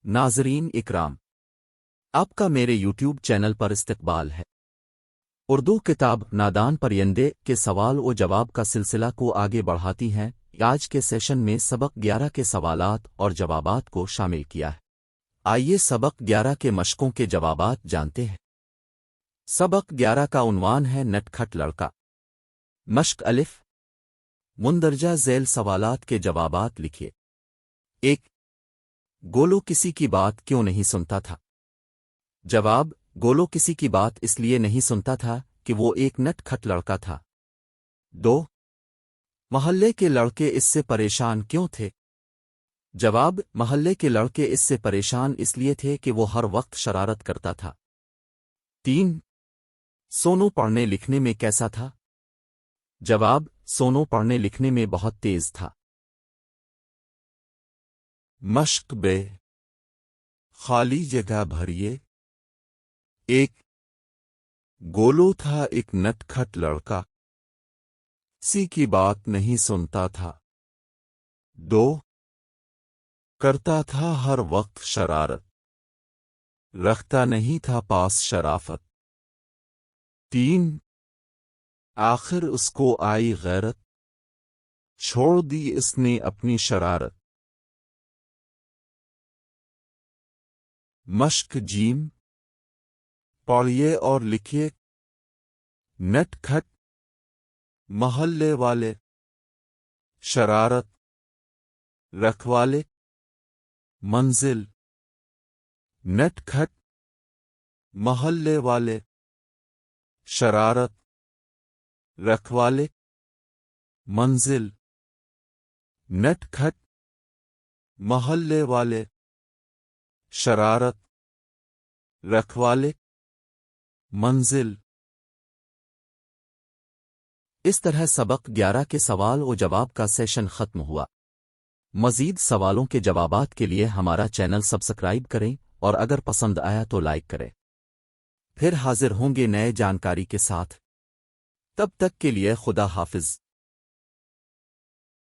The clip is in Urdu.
ناظرین اکرام، آپ کا میرے یوٹیوب چینل پر استقبال ہے۔ اردو کتاب نادان پرندے کے سوال و جواب کا سلسلہ کو آگے بڑھاتی ہیں۔ آج کے سیشن میں سبق 11 کے سوالات اور جوابات کو شامل کیا ہے۔ آئیے سبق 11 کے مشقوں کے جوابات جانتے ہیں۔ سبق 11 کا عنوان ہے نٹ کھٹ لڑکا۔ مشق الف، مندرجہ ذیل سوالات کے جوابات لکھیے۔ 1. گولو کسی کی بات کیوں نہیں سنتا تھا؟ جواب: گولو کسی کی بات اس لیے نہیں سنتا تھا کہ وہ ایک نٹ کھٹ لڑکا تھا۔ 2. محلے کے لڑکے اس سے پریشان کیوں تھے؟ جواب: محلے کے لڑکے اس سے پریشان اس لیے تھے کہ وہ ہر وقت شرارت کرتا تھا۔ 3. سونو پڑھنے لکھنے میں کیسا تھا؟ جواب: سونو پڑھنے لکھنے میں بہت تیز تھا۔ مشق بے، خالی جگہ بھریے۔ 1. گولو تھا ایک نٹ کھٹ لڑکا، کسی کی بات نہیں سنتا تھا۔ 2. کرتا تھا ہر وقت شرارت، رکھتا نہیں تھا پاس شرافت۔ 3. آخر اس کو آئی غیرت، چھوڑ دی اس نے اپنی شرارت۔ مشق جیم، پڑھیے اور لکھیے۔ نٹ کھٹ، محلے والے، شرارت، رکھوالے، منزل۔ نٹ کھٹ، محلے والے، شرارت، رکھوالے، منزل۔ نٹ کھٹ، محلے والے، شرارت، رکھوالے، منزل۔ اس طرح سبق 11 کے سوال و جواب کا سیشن ختم ہوا۔ مزید سوالوں کے جوابات کے لیے ہمارا چینل سبسکرائب کریں اور اگر پسند آیا تو لائک کریں۔ پھر حاضر ہوں گے نئے جانکاری کے ساتھ۔ تب تک کے لیے خدا حافظ۔